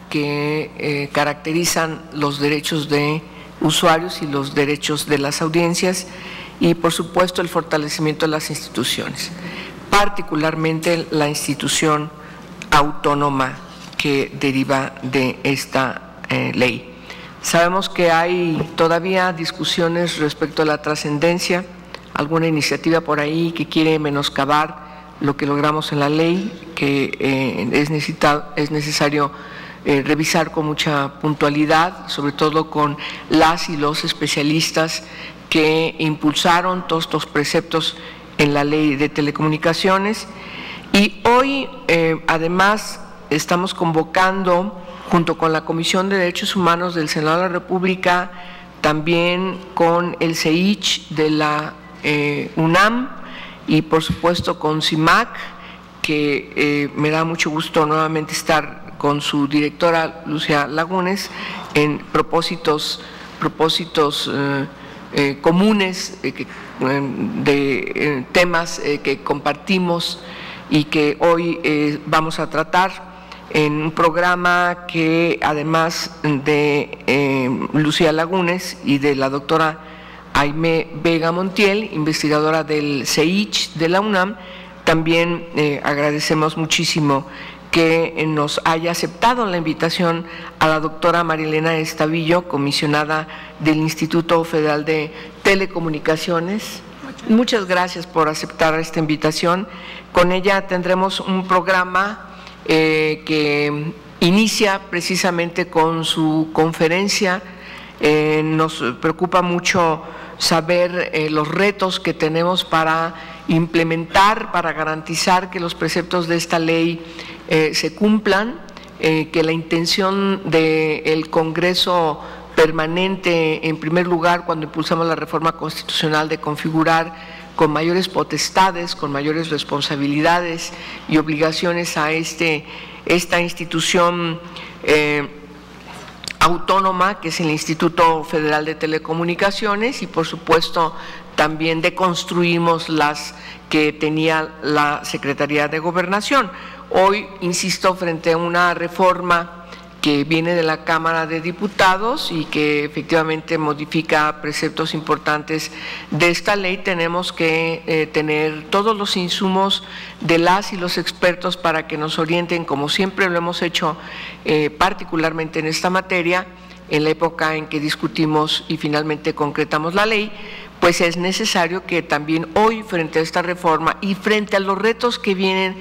que caracterizan los derechos de usuarios y los derechos de las audiencias y, por supuesto, el fortalecimiento de las instituciones, particularmente la institución autónoma que deriva de esta ley. Sabemos que hay todavía discusiones respecto a la trascendencia, alguna iniciativa por ahí que quiere menoscabar lo que logramos en la ley, que es necesario revisar con mucha puntualidad, sobre todo con las y los especialistas que impulsaron todos estos preceptos en la ley de telecomunicaciones. Y hoy, además, estamos convocando, junto con la Comisión de Derechos Humanos del Senado de la República, también con el CEICH de la UNAM y, por supuesto, con CIMAC, que me da mucho gusto nuevamente estar con su directora Lucía Lagunes en propósitos comunes de temas que compartimos y que hoy vamos a tratar en un programa que, además de Lucía Lagunes y de la doctora Aimé Vega Montiel, investigadora del CEICH de la UNAM, también agradecemos muchísimo que nos haya aceptado la invitación a la doctora Marilena Estavillo, comisionada del Instituto Federal de Telecomunicaciones. Muchas gracias por aceptar esta invitación. Con ella tendremos un programa que inicia precisamente con su conferencia. Nos preocupa mucho saber los retos que tenemos para implementar, para garantizar que los preceptos de esta ley se cumplan, que la intención del Congreso permanente, en primer lugar, cuando impulsamos la reforma constitucional, de configurar con mayores potestades, con mayores responsabilidades y obligaciones a esta institución autónoma, que es el Instituto Federal de Telecomunicaciones, y por supuesto también deconstruimos las que tenía la Secretaría de Gobernación. Hoy, insisto, frente a una reforma que viene de la Cámara de Diputados y que efectivamente modifica preceptos importantes de esta ley, tenemos que tener todos los insumos de las y los expertos para que nos orienten, como siempre lo hemos hecho, particularmente en esta materia, en la época en que discutimos y finalmente concretamos la ley. Pues es necesario que también hoy, frente a esta reforma y frente a los retos que vienen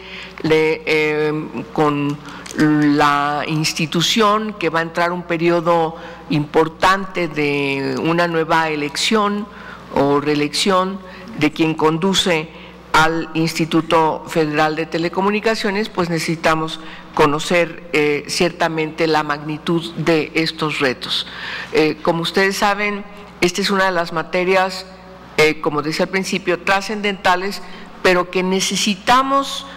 con la institución, que va a entrar un periodo importante de una nueva elección o reelección de quien conduce al Instituto Federal de Telecomunicaciones, pues necesitamos conocer ciertamente la magnitud de estos retos. Como ustedes saben, esta es una de las materias, como decía al principio, trascendentales, pero que necesitamos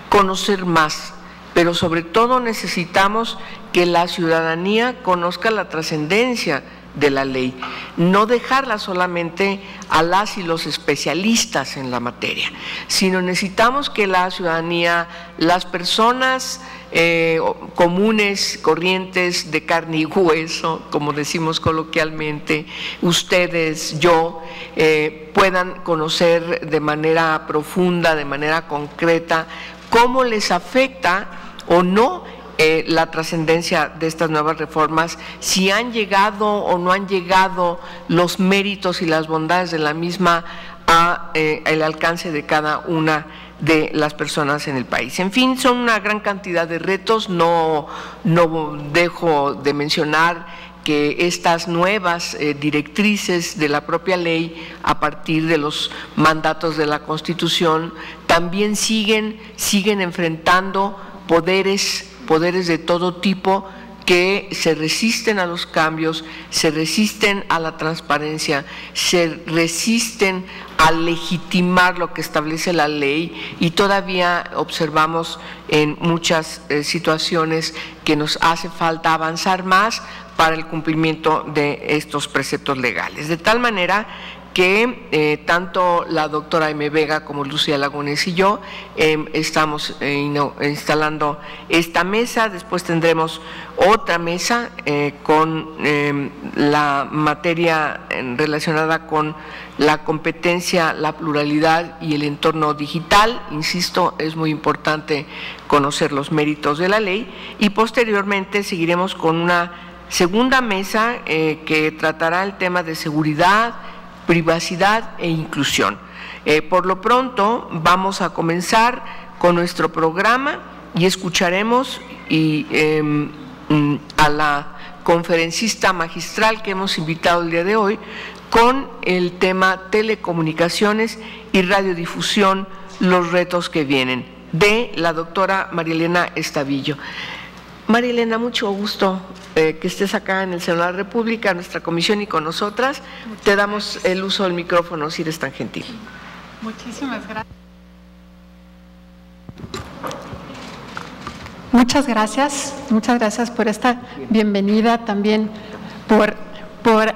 conocer más, pero sobre todo necesitamos que la ciudadanía conozca la trascendencia de la ley, no dejarla solamente a las y los especialistas en la materia, sino necesitamos que la ciudadanía, las personas comunes, corrientes, de carne y hueso, como decimos coloquialmente, ustedes, yo, puedan conocer de manera profunda, de manera concreta, cómo les afecta o no la trascendencia de estas nuevas reformas, si han llegado o no han llegado los méritos y las bondades de la misma al alcance de cada una de las personas en el país. En fin, son una gran cantidad de retos. No dejo de mencionar que estas nuevas directrices de la propia ley, a partir de los mandatos de la Constitución, también siguen enfrentando poderes de todo tipo que se resisten a los cambios, se resisten a la transparencia, se resisten a legitimar lo que establece la ley, y todavía observamos en muchas situaciones que nos hace falta avanzar más para el cumplimiento de estos preceptos legales. De tal manera que tanto la doctora M. Vega como Lucía Lagunes y yo estamos instalando esta mesa. Después tendremos otra mesa con la materia relacionada con la competencia, la pluralidad y el entorno digital. Insisto, es muy importante conocer los méritos de la ley, y posteriormente seguiremos con una segunda mesa que tratará el tema de seguridad, privacidad e inclusión. Por lo pronto vamos a comenzar con nuestro programa y escucharemos a la conferencista magistral que hemos invitado el día de hoy con el tema telecomunicaciones y radiodifusión, los retos que vienen, de la doctora María Elena Estavillo. María Elena, mucho gusto que estés acá en el Senado de la República, nuestra comisión, y con nosotras. Te damos el uso del micrófono, si eres tan gentil. Muchísimas gracias. Muchas gracias por esta bienvenida, también por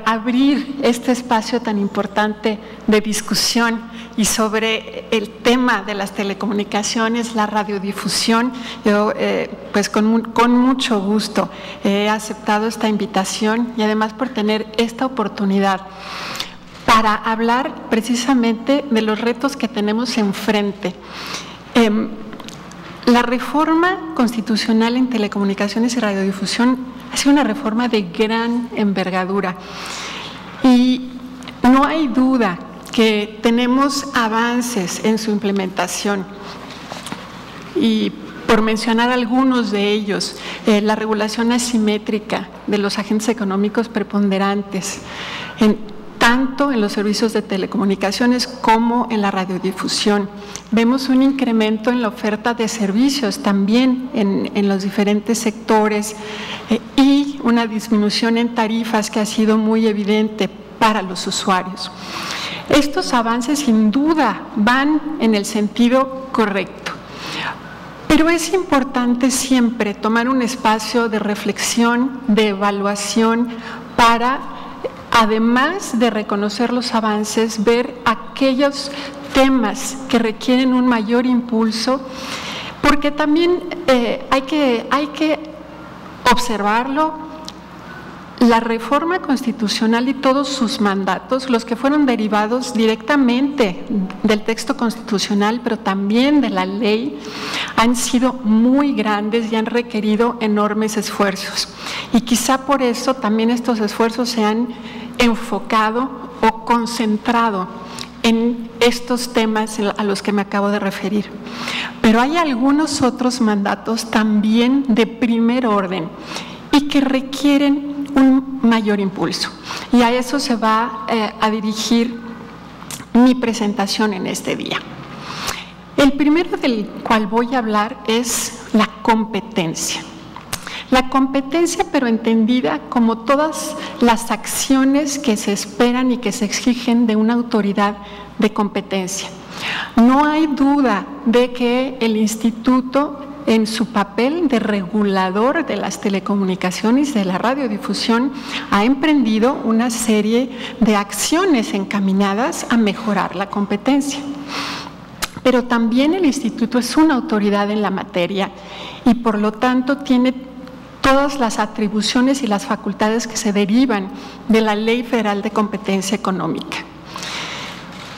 abrir este espacio tan importante de discusión y sobre el tema de las telecomunicaciones, la radiodifusión. Yo pues con mucho gusto he aceptado esta invitación, y además por tener esta oportunidad para hablar precisamente de los retos que tenemos enfrente. La reforma constitucional en telecomunicaciones y radiodifusión ha sido una reforma de gran envergadura, y no hay duda que tenemos avances en su implementación. Y por mencionar algunos de ellos, la regulación asimétrica de los agentes económicos preponderantes, tanto en los servicios de telecomunicaciones como en la radiodifusión. Vemos un incremento en la oferta de servicios también en los diferentes sectores, y una disminución en tarifas que ha sido muy evidente para los usuarios. Estos avances sin duda van en el sentido correcto, pero es importante siempre tomar un espacio de reflexión, de evaluación, para, además de reconocer los avances, ver aquellos temas que requieren un mayor impulso, porque también hay que observarlo. La reforma constitucional y todos sus mandatos, los que fueron derivados directamente del texto constitucional, pero también de la ley, han sido muy grandes y han requerido enormes esfuerzos. Y quizá por eso también estos esfuerzos se han enfocado o concentrado en estos temas a los que me acabo de referir. Pero hay algunos otros mandatos también de primer orden y que requieren un mayor impulso, y a eso se va a dirigir mi presentación en este día. El primero del cual voy a hablar es la competencia. La competencia, pero entendida como todas las acciones que se esperan y que se exigen de una autoridad de competencia. No hay duda de que el instituto, en su papel de regulador de las telecomunicaciones y de la radiodifusión, ha emprendido una serie de acciones encaminadas a mejorar la competencia. Pero también el instituto es una autoridad en la materia y por lo tanto tiene todas las atribuciones y las facultades que se derivan de la Ley Federal de Competencia Económica.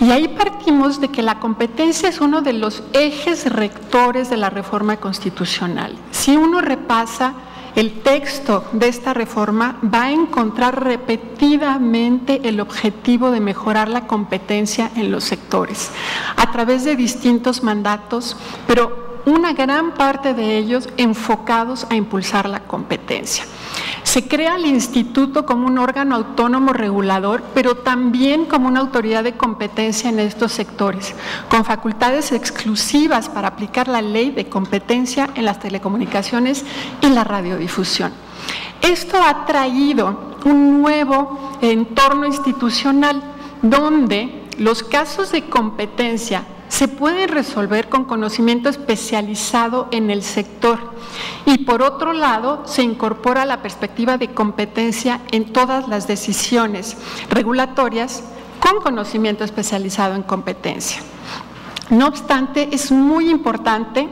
Y ahí partimos de que la competencia es uno de los ejes rectores de la reforma constitucional. Si uno repasa el texto de esta reforma, va a encontrar repetidamente el objetivo de mejorar la competencia en los sectores, a través de distintos mandatos, pero una gran parte de ellos enfocados a impulsar la competencia. Se crea el instituto como un órgano autónomo regulador, pero también como una autoridad de competencia en estos sectores, con facultades exclusivas para aplicar la ley de competencia en las telecomunicaciones y la radiodifusión. Esto ha traído un nuevo entorno institucional donde los casos de competencia se pueden resolver con conocimiento especializado en el sector, y por otro lado se incorpora la perspectiva de competencia en todas las decisiones regulatorias con conocimiento especializado en competencia. No obstante, es muy importante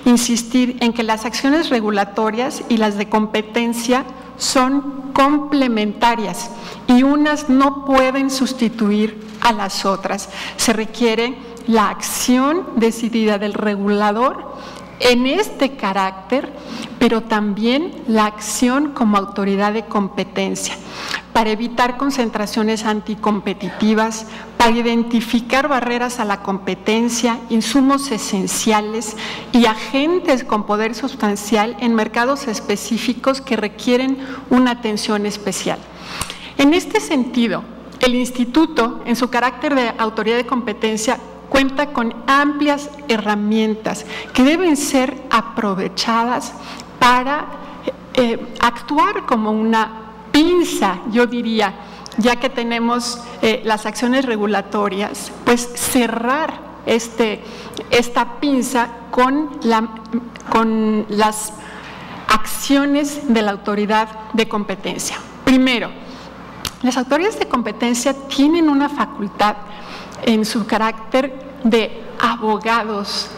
insistir en que las acciones regulatorias y las de competencia son complementarias y unas no pueden sustituir a las otras. Se requiere la acción decidida del regulador en este carácter, pero también la acción como autoridad de competencia para evitar concentraciones anticompetitivas, para identificar barreras a la competencia, insumos esenciales y agentes con poder sustancial en mercados específicos que requieren una atención especial. En este sentido, el Instituto, en su carácter de autoridad de competencia, cuenta con amplias herramientas que deben ser aprovechadas para actuar como una pinza, yo diría, ya que tenemos las acciones regulatorias, pues cerrar esta pinza con las acciones de la autoridad de competencia. Primero, las autoridades de competencia tienen una facultad en su carácter de abogados,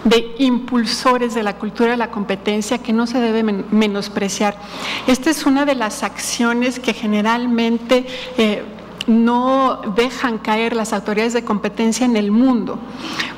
de impulsores de la cultura de la competencia que no se debe menospreciar. Esta es una de las acciones que generalmente no dejan caer las autoridades de competencia en el mundo,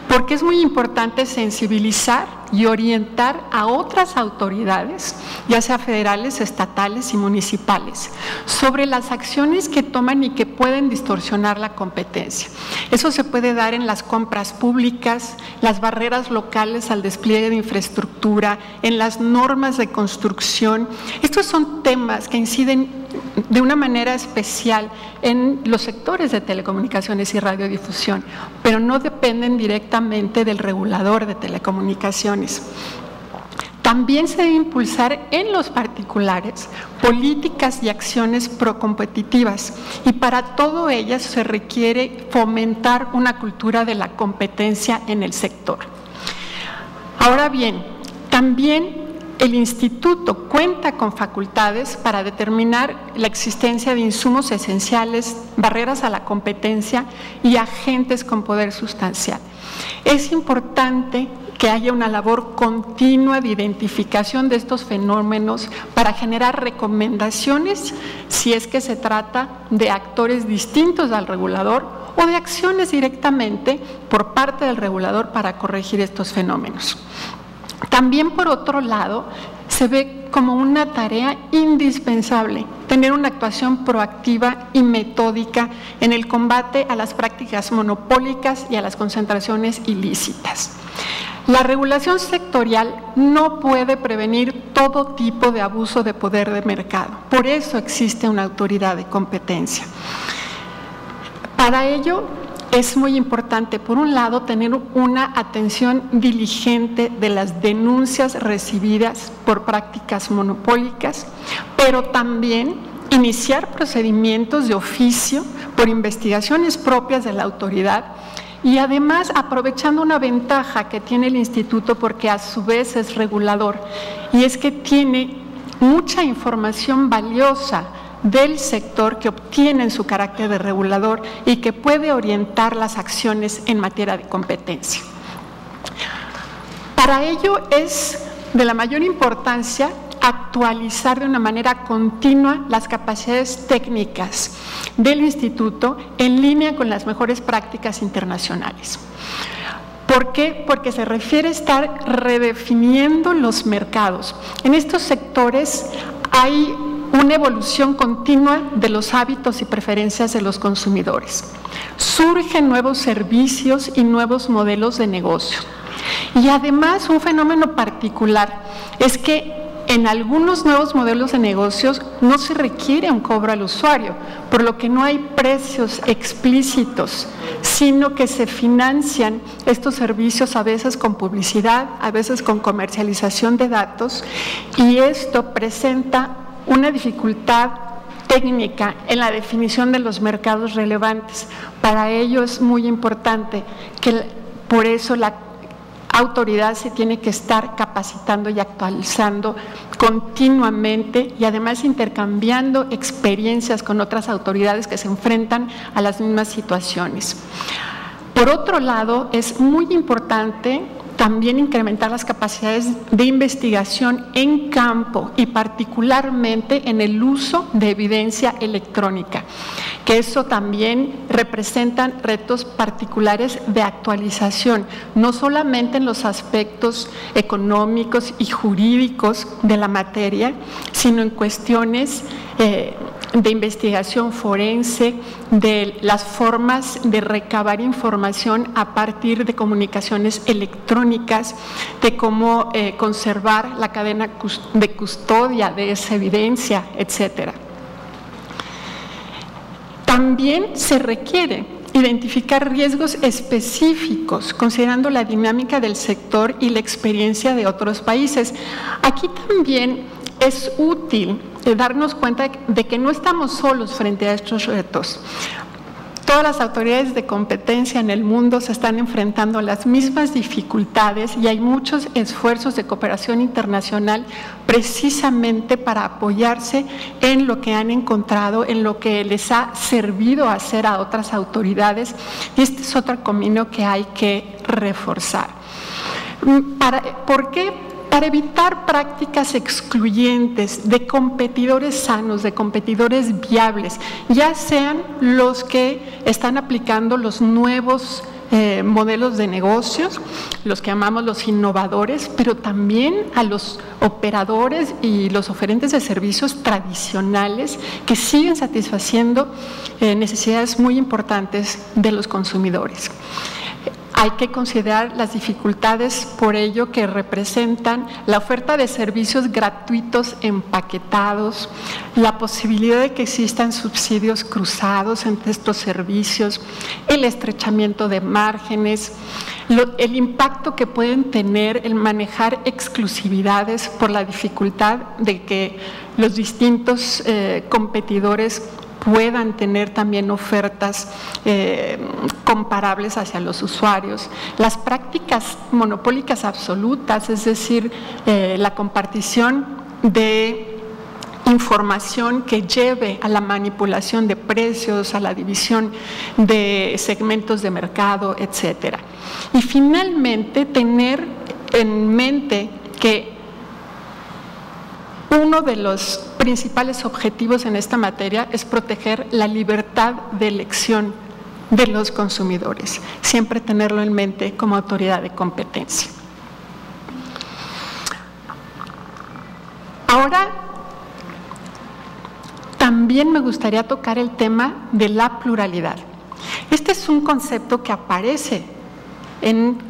porque es muy importante sensibilizar y orientar a otras autoridades, ya sea federales, estatales y municipales, sobre las acciones que toman y que pueden distorsionar la competencia. Eso se puede dar en las compras públicas, las barreras locales al despliegue de infraestructura, en las normas de construcción. Estos son temas que inciden de una manera especial en los sectores de telecomunicaciones y radiodifusión, pero no dependen directamente del regulador de telecomunicaciones. También se debe impulsar en los particulares políticas y acciones procompetitivas, y para todo ello se requiere fomentar una cultura de la competencia en el sector. Ahora bien, también el Instituto cuenta con facultades para determinar la existencia de insumos esenciales, barreras a la competencia y agentes con poder sustancial. Es importante que haya una labor continua de identificación de estos fenómenos para generar recomendaciones si es que se trata de actores distintos al regulador o de acciones directamente por parte del regulador para corregir estos fenómenos. También, por otro lado, se ve como una tarea indispensable tener una actuación proactiva y metódica en el combate a las prácticas monopólicas y a las concentraciones ilícitas. La regulación sectorial no puede prevenir todo tipo de abuso de poder de mercado. Por eso existe una autoridad de competencia. Para ello, es muy importante, por un lado, tener una atención diligente de las denuncias recibidas por prácticas monopólicas, pero también iniciar procedimientos de oficio por investigaciones propias de la autoridad y además aprovechando una ventaja que tiene el Instituto porque a su vez es regulador, y es que tiene mucha información valiosa del sector que obtiene en su carácter de regulador y que puede orientar las acciones en materia de competencia. Para ello es de la mayor importancia actualizar de una manera continua las capacidades técnicas del Instituto en línea con las mejores prácticas internacionales. ¿Por qué? Porque se refiere a estar redefiniendo los mercados. En estos sectores hay una evolución continua de los hábitos y preferencias de los consumidores. Surgen nuevos servicios y nuevos modelos de negocio. Y además, un fenómeno particular es que en algunos nuevos modelos de negocios no se requiere un cobro al usuario, por lo que no hay precios explícitos, sino que se financian estos servicios a veces con publicidad, a veces con comercialización de datos, y esto presenta una dificultad técnica en la definición de los mercados relevantes. Para ello es muy importante que por eso autoridad se tiene que estar capacitando y actualizando continuamente y además intercambiando experiencias con otras autoridades que se enfrentan a las mismas situaciones. Por otro lado, es muy importante también incrementar las capacidades de investigación en campo y particularmente en el uso de evidencia electrónica, que eso también representan retos particulares de actualización, no solamente en los aspectos económicos y jurídicos de la materia, sino en cuestiones de investigación forense, de las formas de recabar información a partir de comunicaciones electrónicas, de cómo conservar la cadena de custodia de esa evidencia, etcétera. También se requiere identificar riesgos específicos, considerando la dinámica del sector y la experiencia de otros países. Aquí también es útil darnos cuenta de que no estamos solos frente a estos retos. Todas las autoridades de competencia en el mundo se están enfrentando a las mismas dificultades y hay muchos esfuerzos de cooperación internacional precisamente para apoyarse en lo que han encontrado, en lo que les ha servido hacer a otras autoridades, y este es otro camino que hay que reforzar. ¿Por qué? Para evitar prácticas excluyentes de competidores sanos, de competidores viables, ya sean los que están aplicando los nuevos modelos de negocios, los que llamamos los innovadores, pero también a los operadores y los oferentes de servicios tradicionales que siguen satisfaciendo necesidades muy importantes de los consumidores. Hay que considerar las dificultades por ello que representan la oferta de servicios gratuitos empaquetados, la posibilidad de que existan subsidios cruzados entre estos servicios, el estrechamiento de márgenes, el impacto que pueden tener el manejar exclusividades por la dificultad de que los distintos competidores puedan tener también ofertas comparables hacia los usuarios. Las prácticas monopólicas absolutas, es decir, la compartición de información que lleve a la manipulación de precios, a la división de segmentos de mercado, etcétera. Y finalmente, tener en mente que uno de los principales objetivos en esta materia es proteger la libertad de elección de los consumidores, siempre tenerlo en mente como autoridad de competencia. Ahora, también me gustaría tocar el tema de la pluralidad. Este es un concepto que aparece en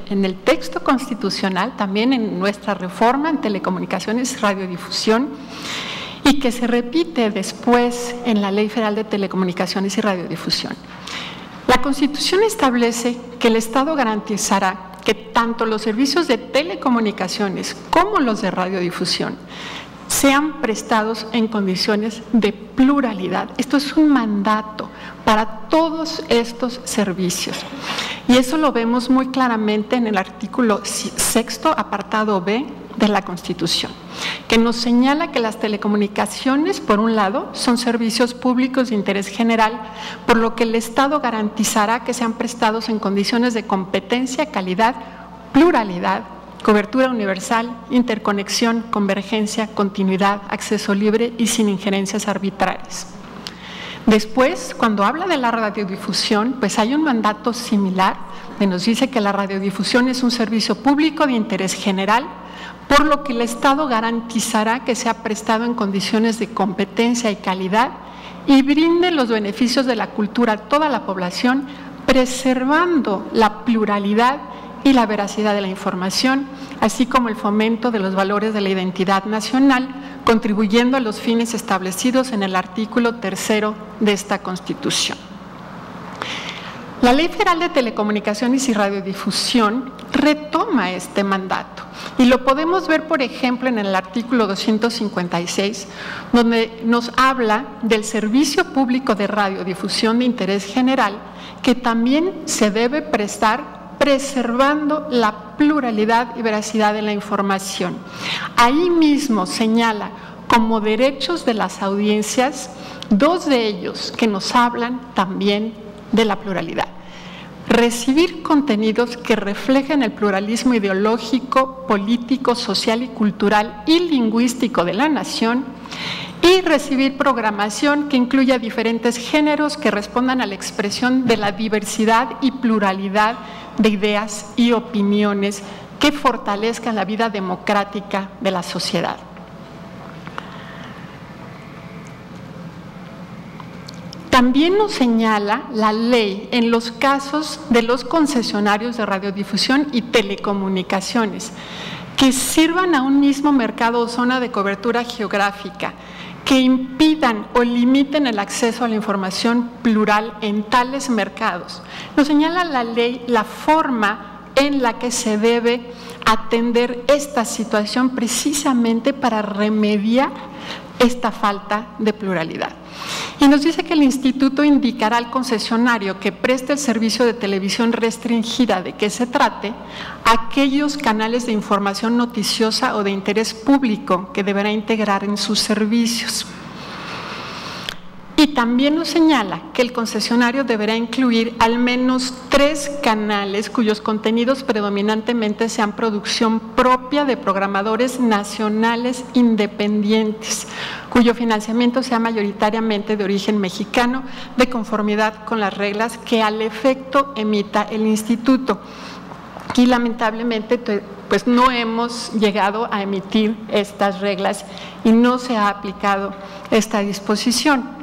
el texto constitucional, también en nuestra reforma en telecomunicaciones y radiodifusión, y que se repite después en la Ley Federal de Telecomunicaciones y Radiodifusión. La Constitución establece que el Estado garantizará que tanto los servicios de telecomunicaciones como los de radiodifusión sean prestados en condiciones de pluralidad. Esto es un mandato para todos estos servicios. Y eso lo vemos muy claramente en el artículo 6, apartado B de la Constitución, que nos señala que las telecomunicaciones, por un lado, son servicios públicos de interés general, por lo que el Estado garantizará que sean prestados en condiciones de competencia, calidad, pluralidad, cobertura universal, interconexión, convergencia, continuidad, acceso libre y sin injerencias arbitrarias. Después, cuando habla de la radiodifusión, pues hay un mandato similar que nos dice que la radiodifusión es un servicio público de interés general, por lo que el Estado garantizará que sea prestado en condiciones de competencia y calidad y brinde los beneficios de la cultura a toda la población, preservando la pluralidad y la veracidad de la información, así como el fomento de los valores de la identidad nacional, contribuyendo a los fines establecidos en el artículo 3 de esta Constitución. La Ley Federal de Telecomunicaciones y Radiodifusión retoma este mandato y lo podemos ver, por ejemplo, en el artículo 256, donde nos habla del servicio público de radiodifusión de interés general que también se debe prestar preservando la pluralidad y veracidad de la información. Ahí mismo señala como derechos de las audiencias dos de ellos que nos hablan también de la pluralidad. Recibir contenidos que reflejen el pluralismo ideológico, político, social y cultural y lingüístico de la nación, y recibir programación que incluya diferentes géneros que respondan a la expresión de la diversidad y pluralidad de ideas y opiniones que fortalezcan la vida democrática de la sociedad. También nos señala la ley en los casos de los concesionarios de radiodifusión y telecomunicaciones que sirvan a un mismo mercado o zona de cobertura geográfica, que impidan o limiten el acceso a la información plural en tales mercados. Nos señala la ley la forma en la que se debe atender esta situación precisamente para remediar esta falta de pluralidad. Y nos dice que el instituto indicará al concesionario que preste el servicio de televisión restringida de que se trate aquellos canales de información noticiosa o de interés público que deberá integrar en sus servicios. Y también nos señala que el concesionario deberá incluir al menos 3 canales cuyos contenidos predominantemente sean producción propia de programadores nacionales independientes, cuyo financiamiento sea mayoritariamente de origen mexicano, de conformidad con las reglas que al efecto emita el instituto. Aquí lamentablemente pues no hemos llegado a emitir estas reglas y no se ha aplicado esta disposición.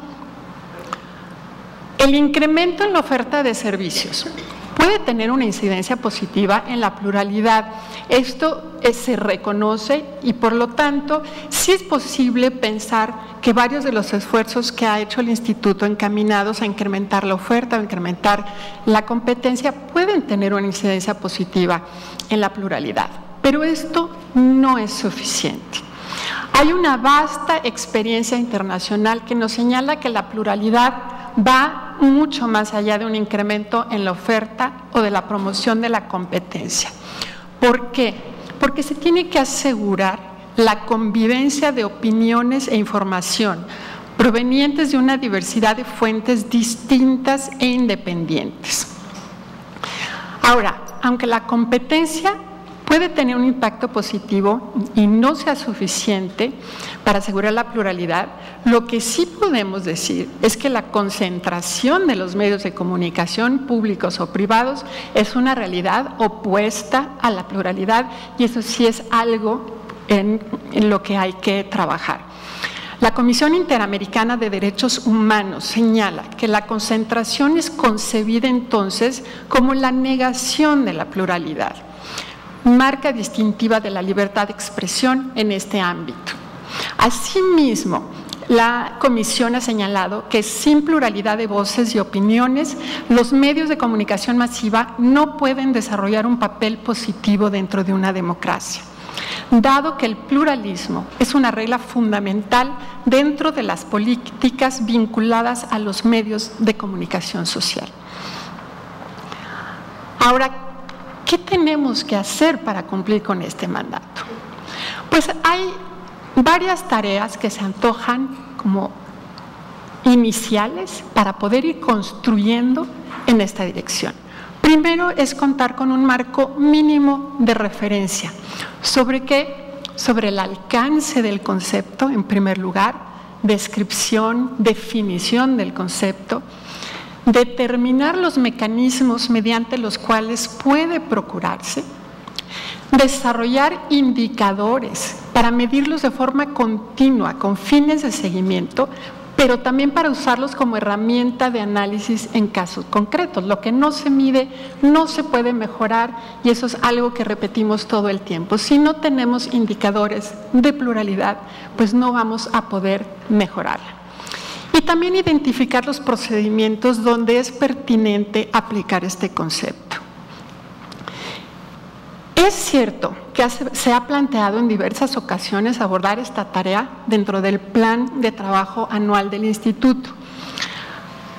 El incremento en la oferta de servicios puede tener una incidencia positiva en la pluralidad. Esto se reconoce y por lo tanto sí es posible pensar que varios de los esfuerzos que ha hecho el instituto encaminados a incrementar la oferta o incrementar la competencia pueden tener una incidencia positiva en la pluralidad. Pero esto no es suficiente. Hay una vasta experiencia internacional que nos señala que la pluralidad va mucho más allá de un incremento en la oferta o de la promoción de la competencia. ¿Por qué? Porque se tiene que asegurar la convivencia de opiniones e información provenientes de una diversidad de fuentes distintas e independientes. Ahora, aunque la competencia puede tener un impacto positivo y no sea suficiente para asegurar la pluralidad, lo que sí podemos decir es que la concentración de los medios de comunicación públicos o privados es una realidad opuesta a la pluralidad y eso sí es algo en lo que hay que trabajar. La Comisión Interamericana de Derechos Humanos señala que la concentración es concebida entonces como la negación de la pluralidad, marca distintiva de la libertad de expresión en este ámbito. Asimismo, la Comisión ha señalado que sin pluralidad de voces y opiniones, los medios de comunicación masiva no pueden desarrollar un papel positivo dentro de una democracia, dado que el pluralismo es una regla fundamental dentro de las políticas vinculadas a los medios de comunicación social. Ahora, ¿qué tenemos que hacer para cumplir con este mandato? Pues hay varias tareas que se antojan como iniciales para poder ir construyendo en esta dirección. Primero es contar con un marco mínimo de referencia. ¿Sobre qué? Sobre el alcance del concepto, en primer lugar, descripción, definición del concepto, determinar los mecanismos mediante los cuales puede procurarse, desarrollar indicadores para medirlos de forma continua con fines de seguimiento, pero también para usarlos como herramienta de análisis en casos concretos. Lo que no se mide no se puede mejorar y eso es algo que repetimos todo el tiempo. Si no tenemos indicadores de pluralidad, pues no vamos a poder mejorarla. Y también identificar los procedimientos donde es pertinente aplicar este concepto. Es cierto que se ha planteado en diversas ocasiones abordar esta tarea dentro del plan de trabajo anual del instituto,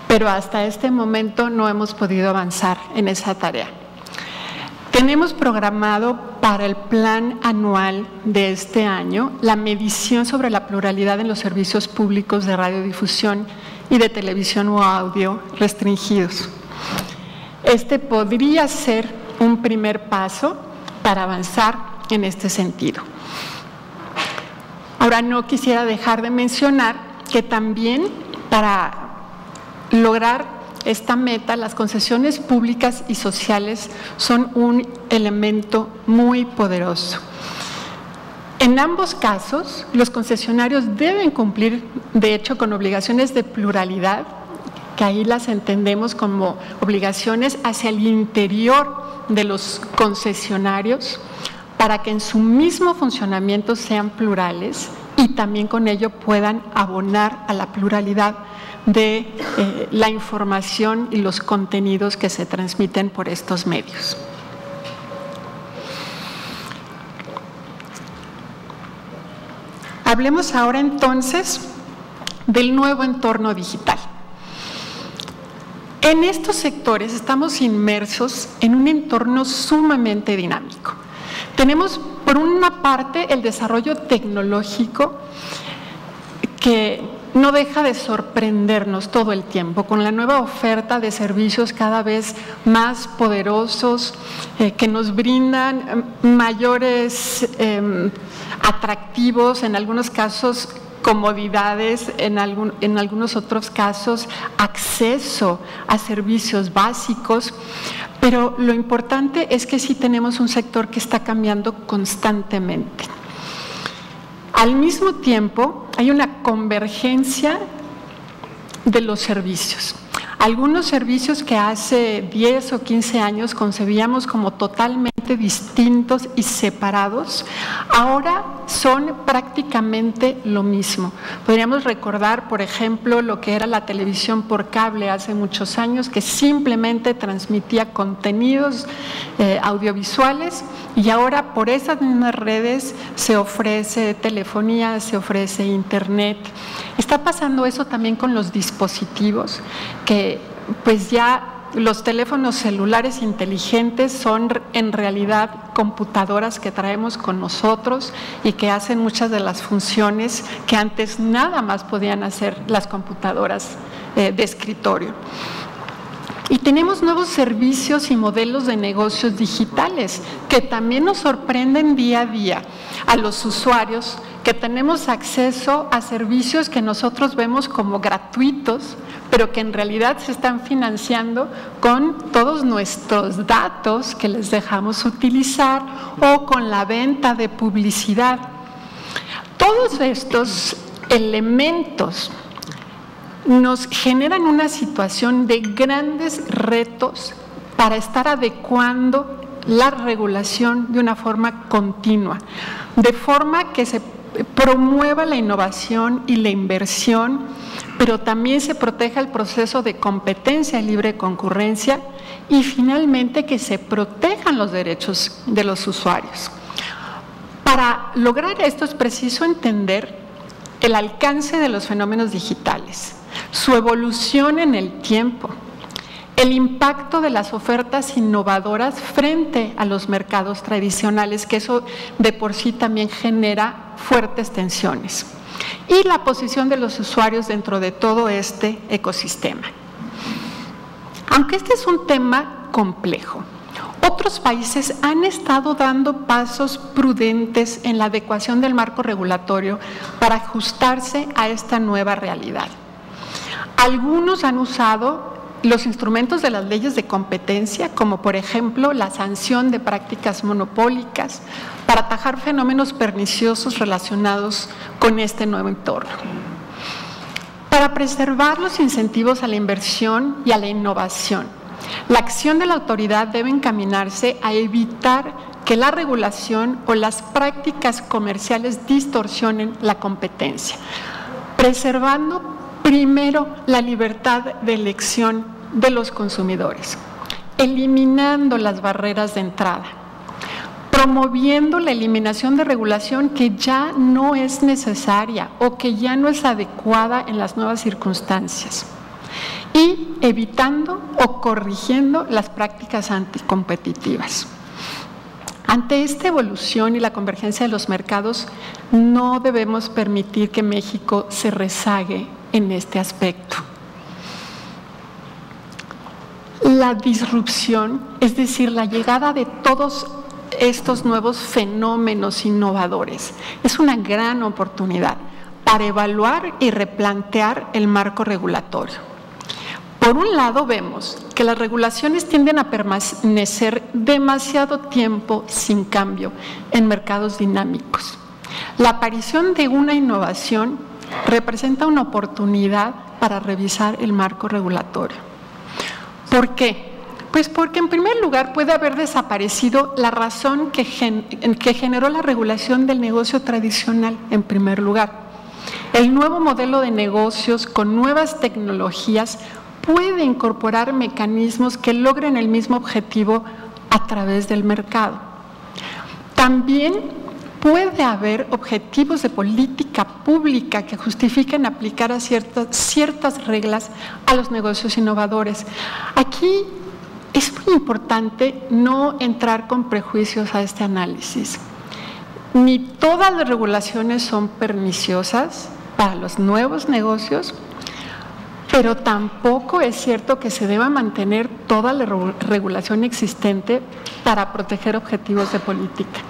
pero hasta este momento no hemos podido avanzar en esa tarea. Tenemos programado para el plan anual de este año la medición sobre la pluralidad en los servicios públicos de radiodifusión y de televisión o audio restringidos. Este podría ser un primer paso para avanzar en este sentido. Ahora, no quisiera dejar de mencionar que también para lograr esta meta, las concesiones públicas y sociales son un elemento muy poderoso. En ambos casos, los concesionarios deben cumplir, de hecho, con obligaciones de pluralidad, que ahí las entendemos como obligaciones hacia el interior de los concesionarios, para que en su mismo funcionamiento sean plurales y también con ello puedan abonar a la pluralidad de la información y los contenidos que se transmiten por estos medios. Hablemos ahora entonces del nuevo entorno digital. En estos sectores estamos inmersos en un entorno sumamente dinámico. Tenemos, por una parte, el desarrollo tecnológico que no deja de sorprendernos todo el tiempo, con la nueva oferta de servicios cada vez más poderosos, que nos brindan mayores atractivos, en algunos casos comodidades, en algunos otros casos acceso a servicios básicos, pero lo importante es que sí tenemos un sector que está cambiando constantemente. Al mismo tiempo, hay una convergencia de los servicios. Algunos servicios que hace 10 o 15 años concebíamos como totalmente distintos y separados, ahora son prácticamente lo mismo. Podríamos recordar, por ejemplo, lo que era la televisión por cable hace muchos años, que simplemente transmitía contenidos audiovisuales, y ahora por esas mismas redes se ofrece telefonía, se ofrece internet. Está pasando eso también con los dispositivos, que pues ya los teléfonos celulares inteligentes son en realidad computadoras que traemos con nosotros y que hacen muchas de las funciones que antes nada más podían hacer las computadoras de escritorio. Y tenemos nuevos servicios y modelos de negocios digitales que también nos sorprenden día a día a los usuarios, que tenemos acceso a servicios que nosotros vemos como gratuitos, pero que en realidad se están financiando con todos nuestros datos que les dejamos utilizar o con la venta de publicidad. Todos estos elementos nos generan una situación de grandes retos para estar adecuando la regulación de una forma continua, de forma que se promueva la innovación y la inversión, pero también se proteja el proceso de competencia y libre concurrencia y finalmente que se protejan los derechos de los usuarios. Para lograr esto es preciso entender el alcance de los fenómenos digitales, su evolución en el tiempo, el impacto de las ofertas innovadoras frente a los mercados tradicionales, que eso de por sí también genera fuertes tensiones, y la posición de los usuarios dentro de todo este ecosistema. Aunque este es un tema complejo, otros países han estado dando pasos prudentes en la adecuación del marco regulatorio para ajustarse a esta nueva realidad. Algunos han usado los instrumentos de las leyes de competencia, como por ejemplo la sanción de prácticas monopólicas, para atajar fenómenos perniciosos relacionados con este nuevo entorno. Para preservar los incentivos a la inversión y a la innovación, la acción de la autoridad debe encaminarse a evitar que la regulación o las prácticas comerciales distorsionen la competencia, preservando primero la libertad de elección de los consumidores, eliminando las barreras de entrada, promoviendo la eliminación de regulación que ya no es necesaria o que ya no es adecuada en las nuevas circunstancias, y evitando o corrigiendo las prácticas anticompetitivas. Ante esta evolución y la convergencia de los mercados, no debemos permitir que México se rezague en este aspecto. La disrupción, es decir, la llegada de todos estos nuevos fenómenos innovadores, es una gran oportunidad para evaluar y replantear el marco regulatorio. Por un lado, vemos que las regulaciones tienden a permanecer demasiado tiempo sin cambio en mercados dinámicos. La aparición de una innovación representa una oportunidad para revisar el marco regulatorio. ¿Por qué? Pues porque en primer lugar puede haber desaparecido la razón que generó la regulación del negocio tradicional en primer lugar. El nuevo modelo de negocios con nuevas tecnologías puede incorporar mecanismos que logren el mismo objetivo a través del mercado. También puede haber objetivos de política pública que justifiquen aplicar a ciertas reglas a los negocios innovadores. Aquí es muy importante no entrar con prejuicios a este análisis. Ni todas las regulaciones son perniciosas para los nuevos negocios, pero tampoco es cierto que se deba mantener toda la regulación existente para proteger objetivos de política.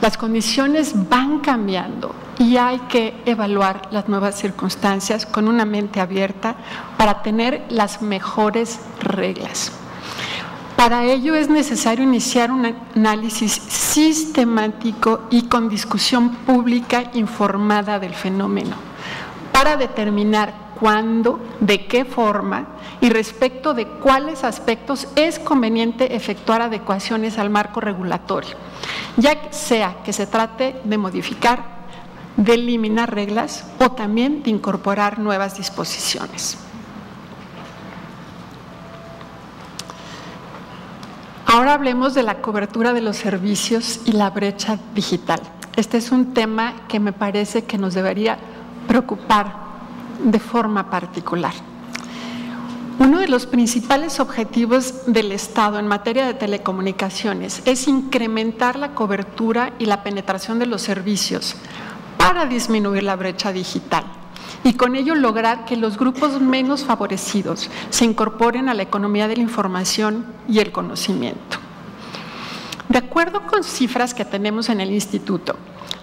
Las condiciones van cambiando y hay que evaluar las nuevas circunstancias con una mente abierta para tener las mejores reglas. Para ello es necesario iniciar un análisis sistemático y con discusión pública informada del fenómeno, para determinar cuándo, de qué forma y respecto de cuáles aspectos es conveniente efectuar adecuaciones al marco regulatorio, ya sea que se trate de modificar, de eliminar reglas o también de incorporar nuevas disposiciones. Ahora hablemos de la cobertura de los servicios y la brecha digital. Este es un tema que me parece que nos debería preocupar de forma particular. Uno de los principales objetivos del Estado en materia de telecomunicaciones es incrementar la cobertura y la penetración de los servicios para disminuir la brecha digital y con ello lograr que los grupos menos favorecidos se incorporen a la economía de la información y el conocimiento. De acuerdo con cifras que tenemos en el Instituto,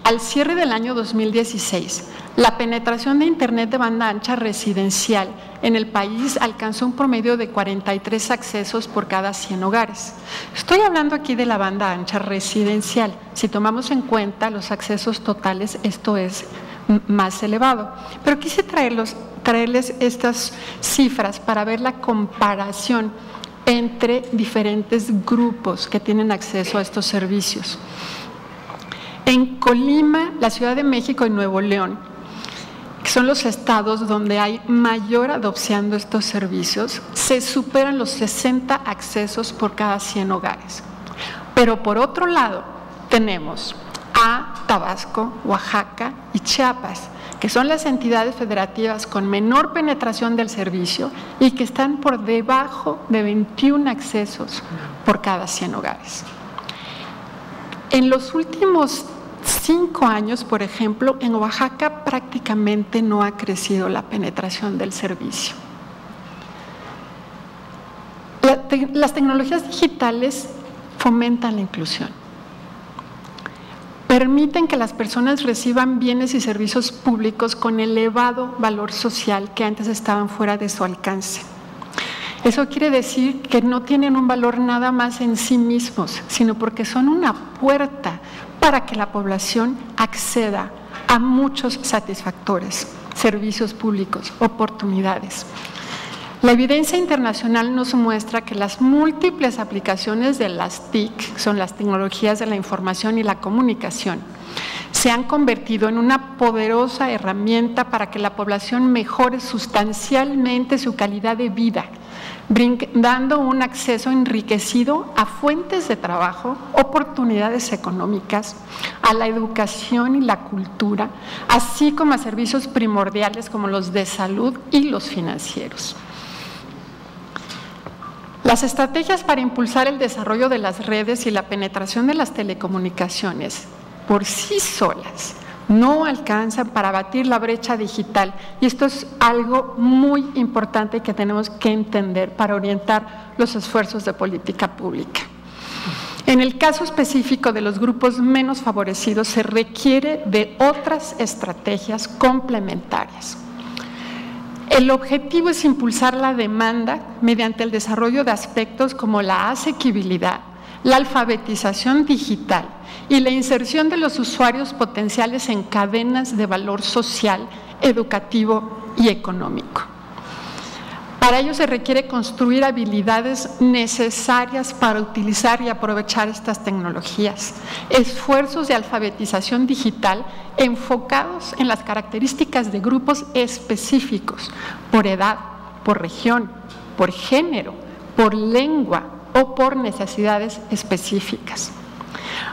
al cierre del año 2016, la penetración de Internet de banda ancha residencial en el país alcanzó un promedio de 43 accesos por cada 100 hogares. Estoy hablando aquí de la banda ancha residencial. Si tomamos en cuenta los accesos totales, esto es más elevado. Pero quise traerles estas cifras para ver la comparación entre diferentes grupos que tienen acceso a estos servicios. En Colima, la Ciudad de México y Nuevo León, que son los estados donde hay mayor adopción de estos servicios, se superan los 60 accesos por cada 100 hogares. Pero por otro lado, tenemos a Tabasco, Oaxaca y Chiapas, que son las entidades federativas con menor penetración del servicio y que están por debajo de 21 accesos por cada 100 hogares. En los últimos 5 años, por ejemplo, en Oaxaca prácticamente no ha crecido la penetración del servicio. Las tecnologías digitales fomentan la inclusión, permiten que las personas reciban bienes y servicios públicos con elevado valor social que antes estaban fuera de su alcance. Eso quiere decir que no tienen un valor nada más en sí mismos, sino porque son una puerta para que la población acceda a muchos satisfactores, servicios públicos, oportunidades. La evidencia internacional nos muestra que las múltiples aplicaciones de las TIC, son las tecnologías de la información y la comunicación, se han convertido en una poderosa herramienta para que la población mejore sustancialmente su calidad de vida, dando un acceso enriquecido a fuentes de trabajo, oportunidades económicas, a la educación y la cultura, así como a servicios primordiales como los de salud y los financieros. Las estrategias para impulsar el desarrollo de las redes y la penetración de las telecomunicaciones por sí solas no alcanzan para abatir la brecha digital, y esto es algo muy importante que tenemos que entender para orientar los esfuerzos de política pública. En el caso específico de los grupos menos favorecidos se requiere de otras estrategias complementarias. El objetivo es impulsar la demanda mediante el desarrollo de aspectos como la asequibilidad, la alfabetización digital y la inserción de los usuarios potenciales en cadenas de valor social, educativo y económico. Para ello se requiere construir habilidades necesarias para utilizar y aprovechar estas tecnologías, esfuerzos de alfabetización digital enfocados en las características de grupos específicos, por edad, por región, por género, por lengua o por necesidades específicas.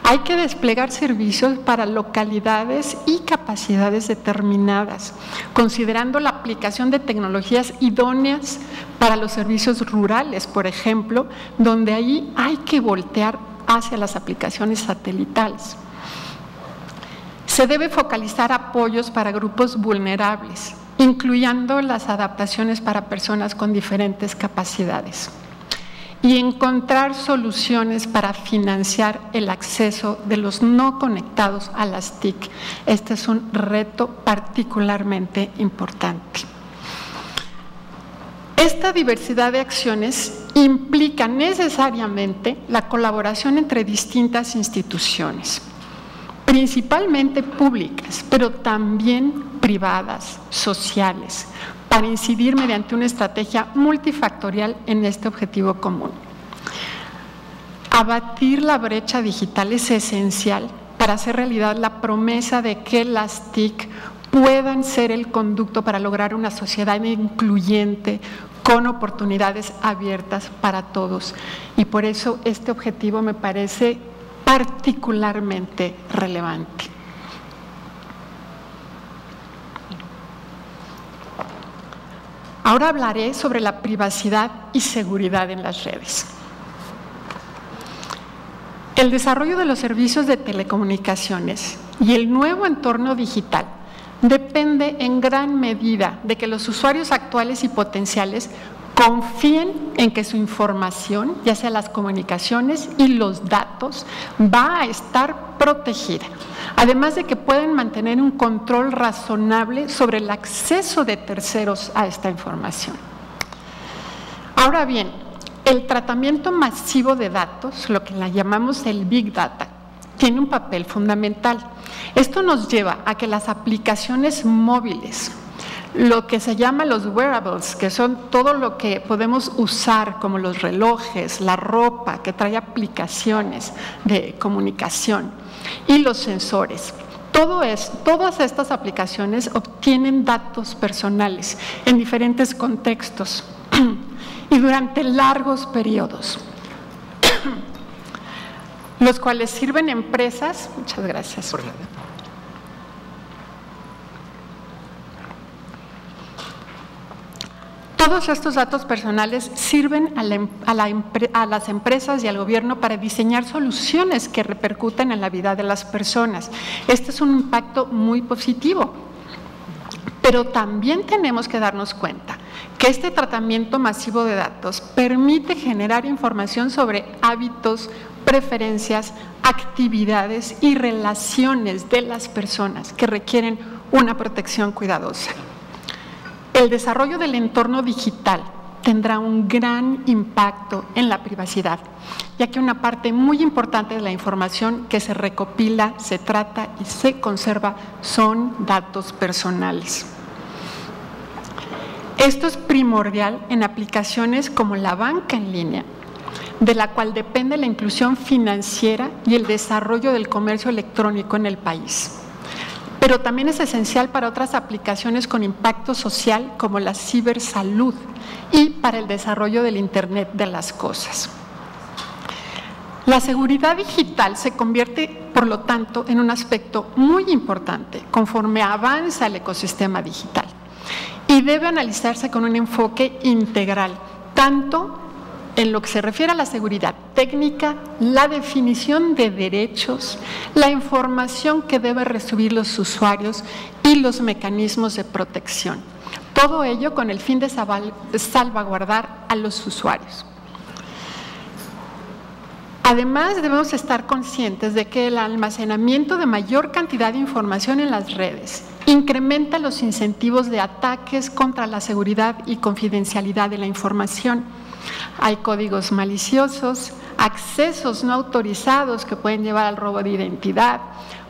Hay que desplegar servicios para localidades y capacidades determinadas, considerando la aplicación de tecnologías idóneas para los servicios rurales, por ejemplo, donde ahí hay que voltear hacia las aplicaciones satelitales. Se debe focalizar apoyos para grupos vulnerables, incluyendo las adaptaciones para personas con diferentes capacidades, y encontrar soluciones para financiar el acceso de los no conectados a las TIC. Este es un reto particularmente importante. Esta diversidad de acciones implica necesariamente la colaboración entre distintas instituciones, principalmente públicas, pero también privadas, sociales, para incidir mediante una estrategia multifactorial en este objetivo común. Abatir la brecha digital es esencial para hacer realidad la promesa de que las TIC puedan ser el conducto para lograr una sociedad incluyente, con oportunidades abiertas para todos. Y por eso este objetivo me parece particularmente relevante. Ahora hablaré sobre la privacidad y seguridad en las redes. El desarrollo de los servicios de telecomunicaciones y el nuevo entorno digital depende en gran medida de que los usuarios actuales y potenciales confíen en que su información, ya sea las comunicaciones y los datos, va a estar protegida, además de que pueden mantener un control razonable sobre el acceso de terceros a esta información. Ahora bien, el tratamiento masivo de datos, lo que la llamamos el Big Data, tiene un papel fundamental. Esto nos lleva a que las aplicaciones móviles, lo que se llama los wearables, que son todo lo que podemos usar como los relojes, la ropa que trae aplicaciones de comunicación y los sensores. Todas estas aplicaciones obtienen datos personales en diferentes contextos y durante largos periodos, los cuales sirven a empresas. Muchas gracias. Por nada. Todos estos datos personales sirven a las empresas y al gobierno para diseñar soluciones que repercuten en la vida de las personas. Este es un impacto muy positivo, pero también tenemos que darnos cuenta que este tratamiento masivo de datos permite generar información sobre hábitos, preferencias, actividades y relaciones de las personas que requieren una protección cuidadosa. El desarrollo del entorno digital tendrá un gran impacto en la privacidad, ya que una parte muy importante de la información que se recopila, se trata y se conserva son datos personales. Esto es primordial en aplicaciones como la banca en línea, de la cual depende la inclusión financiera y el desarrollo del comercio electrónico en el país. Pero también es esencial para otras aplicaciones con impacto social como la cibersalud y para el desarrollo del Internet de las cosas. La seguridad digital se convierte, por lo tanto, en un aspecto muy importante conforme avanza el ecosistema digital y debe analizarse con un enfoque integral, tanto en lo que se refiere a la seguridad técnica, la definición de derechos, la información que deben recibir los usuarios y los mecanismos de protección. Todo ello con el fin de salvaguardar a los usuarios. Además, debemos estar conscientes de que el almacenamiento de mayor cantidad de información en las redes incrementa los incentivos de ataques contra la seguridad y confidencialidad de la información. Hay códigos maliciosos, accesos no autorizados que pueden llevar al robo de identidad,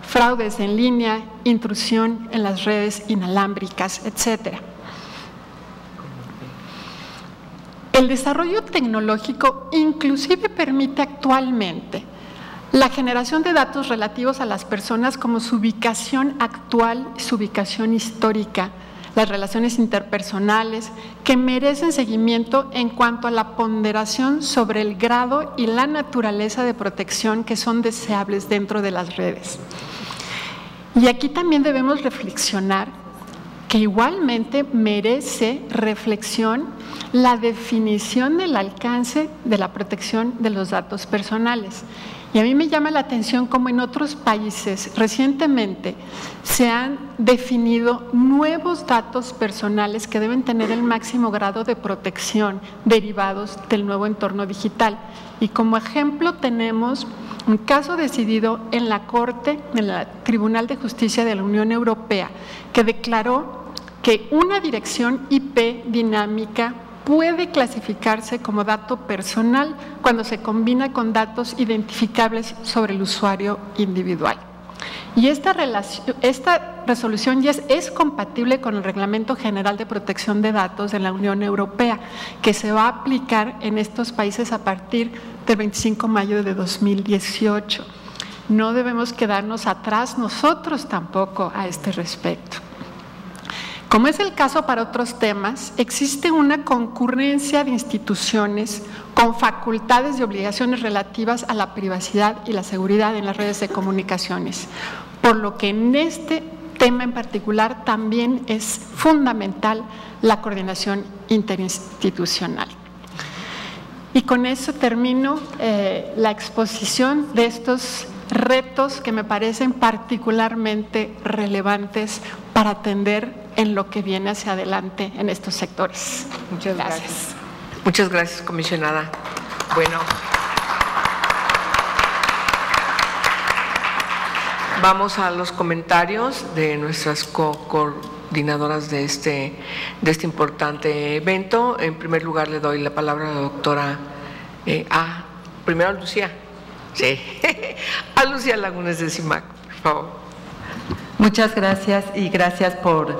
fraudes en línea, intrusión en las redes inalámbricas, etcétera. El desarrollo tecnológico inclusive permite actualmente la generación de datos relativos a las personas como su ubicación actual y su ubicación histórica, las relaciones interpersonales que merecen seguimiento en cuanto a la ponderación sobre el grado y la naturaleza de protección que son deseables dentro de las redes. Y aquí también debemos reflexionar que igualmente merece reflexión la definición del alcance de la protección de los datos personales. Y a mí me llama la atención cómo en otros países recientemente se han definido nuevos datos personales que deben tener el máximo grado de protección derivados del nuevo entorno digital. Y como ejemplo tenemos un caso decidido en la Corte, en el Tribunal de Justicia de la Unión Europea, que declaró que una dirección IP dinámica puede clasificarse como dato personal cuando se combina con datos identificables sobre el usuario individual. Y esta resolución ya es compatible con el Reglamento General de Protección de Datos de la Unión Europea, que se va a aplicar en estos países a partir del 25 de mayo de 2018. No debemos quedarnos atrás nosotros tampoco a este respecto. Como es el caso para otros temas, existe una concurrencia de instituciones con facultades y obligaciones relativas a la privacidad y la seguridad en las redes de comunicaciones, por lo que en este tema en particular también es fundamental la coordinación interinstitucional. Y con eso termino la exposición de estos retos que me parecen particularmente relevantes para atender en lo que viene hacia adelante en estos sectores. Muchas gracias. Muchas gracias, comisionada. Bueno, vamos a los comentarios de nuestras coordinadoras de este importante evento. En primer lugar, le doy la palabra a la doctora primero a Lucía. Sí, a Lucía Lagunes de CIMAC, por favor. Muchas gracias y gracias por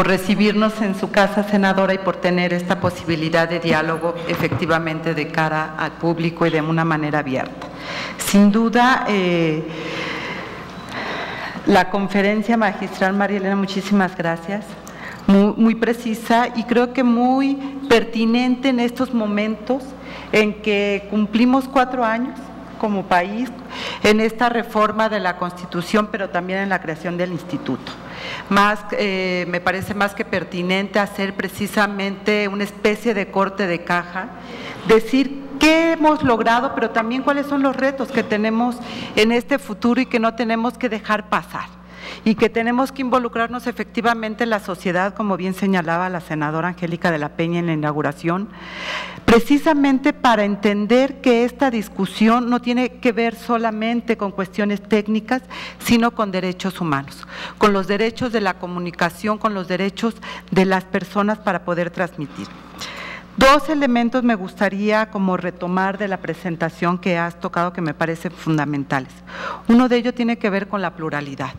recibirnos en su casa, senadora, y por tener esta posibilidad de diálogo efectivamente de cara al público y de una manera abierta. Sin duda, la conferencia magistral, María Elena, muchísimas gracias, muy precisa y creo que muy pertinente en estos momentos en que cumplimos 4 años como país en esta reforma de la Constitución, pero también en la creación del instituto. Me parece más que pertinente hacer precisamente una especie de corte de caja, decir qué hemos logrado, pero también cuáles son los retos que tenemos en este futuro y que no tenemos que dejar pasar. Y que tenemos que involucrarnos efectivamente en la sociedad, como bien señalaba la senadora Angélica de la Peña en la inauguración, precisamente para entender que esta discusión no tiene que ver solamente con cuestiones técnicas, sino con derechos humanos, con los derechos de la comunicación, con los derechos de las personas para poder transmitir. 2 elementos me gustaría como retomar de la presentación que has tocado que me parecen fundamentales. Uno de ellos tiene que ver con la pluralidad.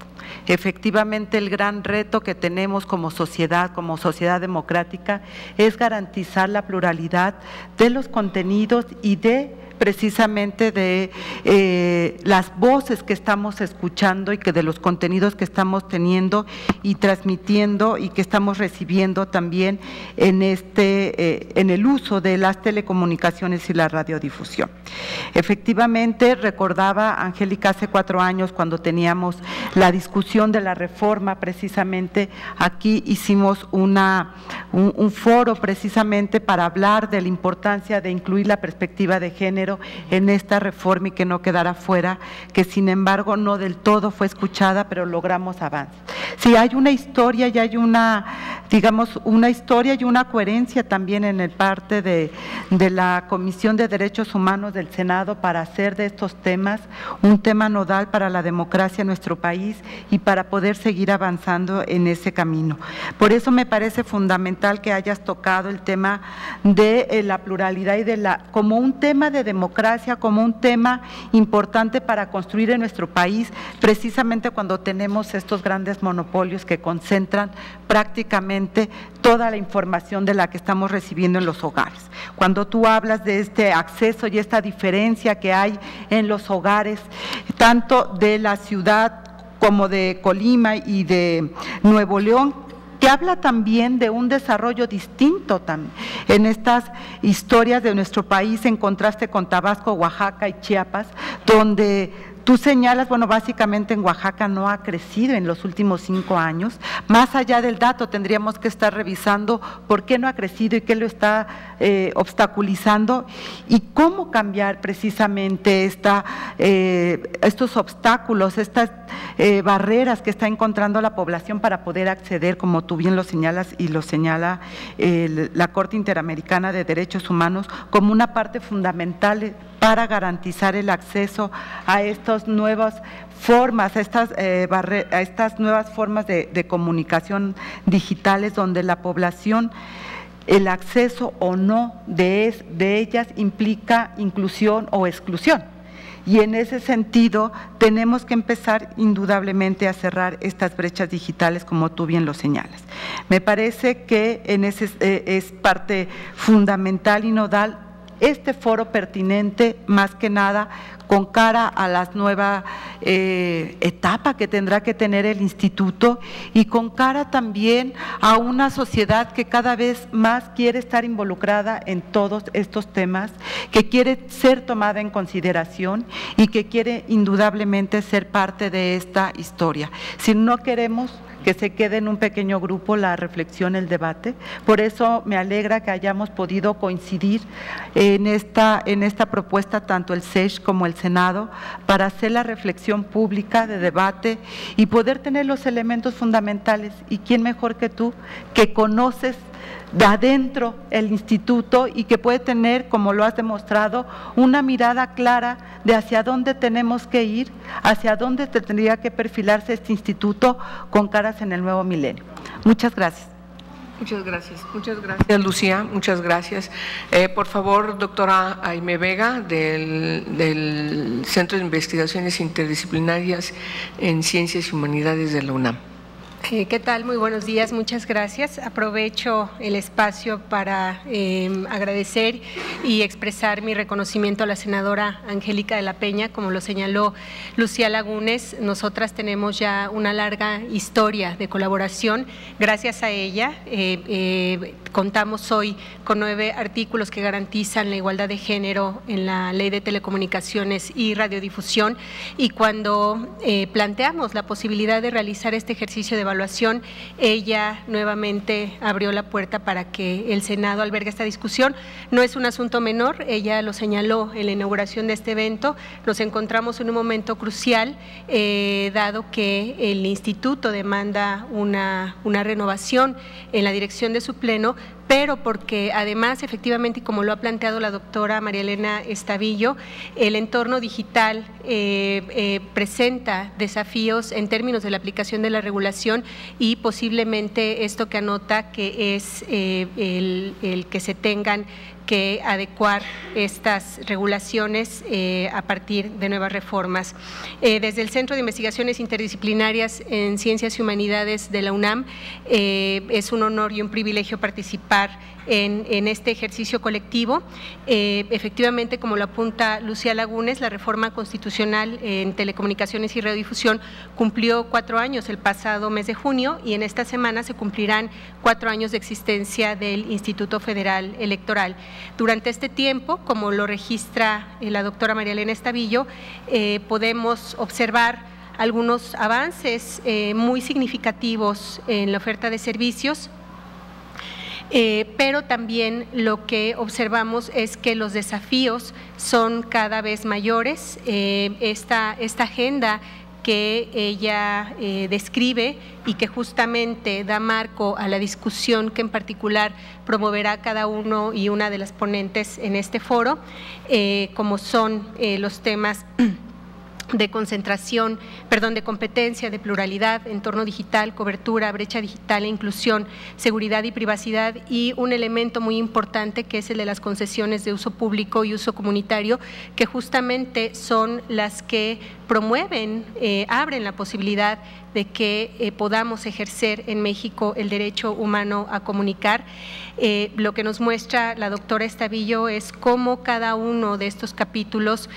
Efectivamente, el gran reto que tenemos como sociedad democrática, es garantizar la pluralidad de los contenidos y precisamente de las voces que estamos escuchando y que de los contenidos que estamos teniendo y transmitiendo y que estamos recibiendo también en el uso de las telecomunicaciones y la radiodifusión. Efectivamente, recordaba Angélica hace 4 años cuando teníamos la discusión de la reforma, precisamente aquí hicimos una un foro precisamente para hablar de la importancia de incluir la perspectiva de género en esta reforma y que no quedara fuera, que sin embargo no del todo fue escuchada, pero logramos avances. Sí, hay una historia y hay una historia y una coherencia también en el parte de la Comisión de Derechos Humanos del Senado para hacer de estos temas un tema nodal para la democracia en nuestro país y para poder seguir avanzando en ese camino. Por eso me parece fundamental que hayas tocado el tema de la pluralidad y como un tema de democracia, como un tema importante para construir en nuestro país, precisamente cuando tenemos estos grandes monopolios que concentran prácticamente toda la información de la que estamos recibiendo en los hogares. Cuando tú hablas de este acceso y esta diferencia que hay en los hogares, tanto de la ciudad como de Colima y de Nuevo León, que habla también de un desarrollo distinto en estas historias de nuestro país, en contraste con Tabasco, Oaxaca y Chiapas, donde tú señalas, bueno, básicamente en Oaxaca no ha crecido en los últimos 5 años. Más allá del dato, tendríamos que estar revisando por qué no ha crecido y qué lo está obstaculizando y cómo cambiar precisamente estos obstáculos, estas barreras que está encontrando la población para poder acceder, como tú bien lo señalas y lo señala la Corte Interamericana de Derechos Humanos, como una parte fundamental para garantizar el acceso a estas nuevas formas, a estas nuevas formas de comunicación digitales, donde la población, el acceso o no de ellas implica inclusión o exclusión. Y en ese sentido tenemos que empezar indudablemente a cerrar estas brechas digitales, como tú bien lo señalas. Me parece que es parte fundamental y nodal este foro pertinente, más que nada con cara a la nueva etapa que tendrá que tener el instituto y con cara también a una sociedad que cada vez más quiere estar involucrada en todos estos temas, que quiere ser tomada en consideración y que quiere indudablemente ser parte de esta historia. Si no queremos que se quede en un pequeño grupo la reflexión, el debate. Por eso me alegra que hayamos podido coincidir en esta propuesta, tanto el SESH como el Senado, para hacer la reflexión pública de debate y poder tener los elementos fundamentales. ¿Y quién mejor que tú, que conoces de adentro el instituto y que puede tener, como lo has demostrado, una mirada clara de hacia dónde tenemos que ir, hacia dónde tendría que perfilarse este instituto con caras en el nuevo milenio? Muchas gracias. Muchas gracias, Lucía, muchas gracias. Por favor, doctora Aime Vega, del Centro de Investigaciones Interdisciplinarias en Ciencias y Humanidades de la UNAM. ¿Qué tal? Muy buenos días, muchas gracias. Aprovecho el espacio para agradecer y expresar mi reconocimiento a la senadora Angélica de la Peña. Como lo señaló Lucía Lagunes, nosotras tenemos ya una larga historia de colaboración. Gracias a ella contamos hoy con 9 artículos que garantizan la igualdad de género en la Ley de Telecomunicaciones y Radiodifusión, y cuando planteamos la posibilidad de realizar este ejercicio de evaluación, ella nuevamente abrió la puerta para que el Senado albergue esta discusión. No es un asunto menor, ella lo señaló en la inauguración de este evento. Nos encontramos en un momento crucial, dado que el instituto demanda una renovación en la dirección de su pleno, pero porque además, efectivamente, y como lo ha planteado la doctora María Elena Estavillo, el entorno digital presenta desafíos en términos de la aplicación de la regulación y posiblemente esto que anota, que es el que se tengan que adecuar estas regulaciones a partir de nuevas reformas. Desde el Centro de Investigaciones Interdisciplinarias en Ciencias y Humanidades de la UNAM, es un honor y un privilegio participar en este ejercicio colectivo. Efectivamente, como lo apunta Lucía Lagunes, la reforma constitucional en telecomunicaciones y radiodifusión cumplió 4 años el pasado mes de junio, y en esta semana se cumplirán 4 años de existencia del Instituto Federal Electoral. Durante este tiempo, como lo registra la doctora María Elena Estavillo, podemos observar algunos avances muy significativos en la oferta de servicios. pero también lo que observamos es que los desafíos son cada vez mayores. Esta agenda que ella describe y que justamente da marco a la discusión que en particular promoverá cada uno y una de las ponentes en este foro, como son los temas de concentración, de competencia, de pluralidad, entorno digital, cobertura, brecha digital e inclusión, seguridad y privacidad, y un elemento muy importante que es el de las concesiones de uso público y uso comunitario, que justamente son las que promueven, abren la posibilidad de que podamos ejercer en México el derecho humano a comunicar. Lo que nos muestra la doctora Estavillo es cómo cada uno de estos capítulos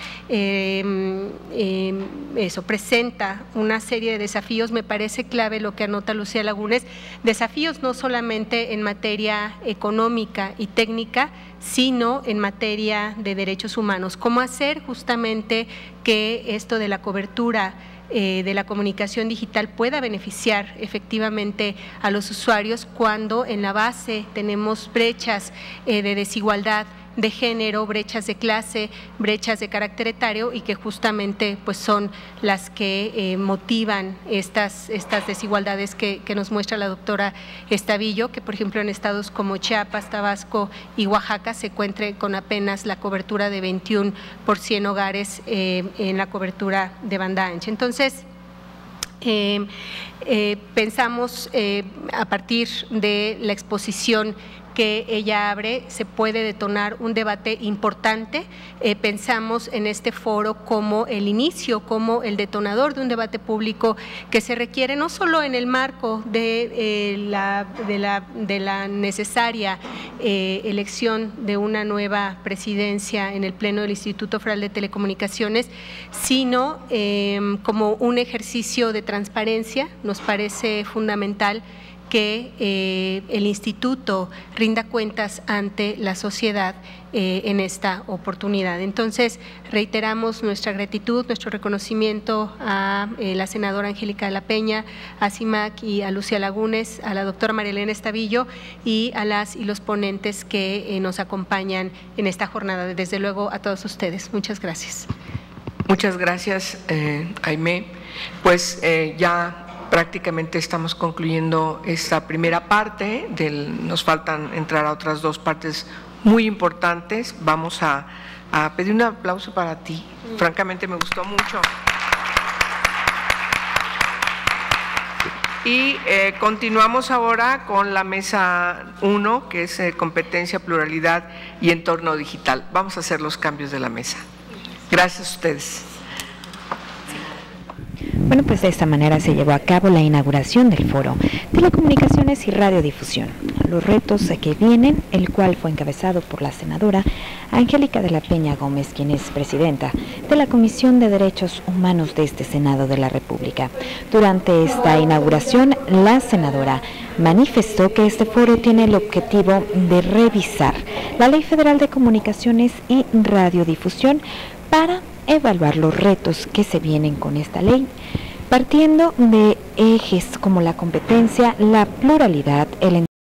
presenta una serie de desafíos. Me parece clave lo que anota Lucía Lagunes, desafíos no solamente en materia económica y técnica, sino en materia de derechos humanos. ¿Cómo hacer justamente que esto de la cobertura de la comunicación digital pueda beneficiar efectivamente a los usuarios cuando en la base tenemos brechas de desigualdad de género, brechas de clase, brechas de carácter etario, y que justamente pues son las que motivan estas desigualdades que nos muestra la doctora Estavillo, que por ejemplo en estados como Chiapas, Tabasco y Oaxaca se encuentre con apenas la cobertura de 21 por 100 hogares en la cobertura de banda ancha. Entonces, pensamos a partir de la exposición que ella abre, se puede detonar un debate importante. Pensamos en este foro como el inicio, como el detonador de un debate público que se requiere no solo en el marco de la necesaria elección de una nueva presidencia en el Pleno del Instituto Federal de Telecomunicaciones, sino como un ejercicio de transparencia. Nos parece fundamental que el instituto rinda cuentas ante la sociedad en esta oportunidad. Entonces, reiteramos nuestra gratitud, nuestro reconocimiento a la senadora Angélica de la Peña, a CIMAC y a Lucía Lagunes, a la doctora María Elena Estavillo y a las y los ponentes que nos acompañan en esta jornada. Desde luego a todos ustedes. Muchas gracias. Muchas gracias, Aimé. Pues ya prácticamente estamos concluyendo esta primera parte, nos faltan entrar a otras dos partes muy importantes. Vamos a pedir un aplauso para ti, francamente me gustó mucho. Y continuamos ahora con la mesa 1, que es competencia, pluralidad y entorno digital. Vamos a hacer los cambios de la mesa. Gracias a ustedes. Bueno, pues de esta manera se llevó a cabo la inauguración del foro Telecomunicaciones y Radiodifusión, los retos que vienen, el cual fue encabezado por la senadora Angélica de la Peña Gómez, quien es presidenta de la Comisión de Derechos Humanos de este Senado de la República. Durante esta inauguración, la senadora manifestó que este foro tiene el objetivo de revisar la Ley Federal de Comunicaciones y Radiodifusión para evaluar los retos que se vienen con esta ley, partiendo de ejes como la competencia, la pluralidad, el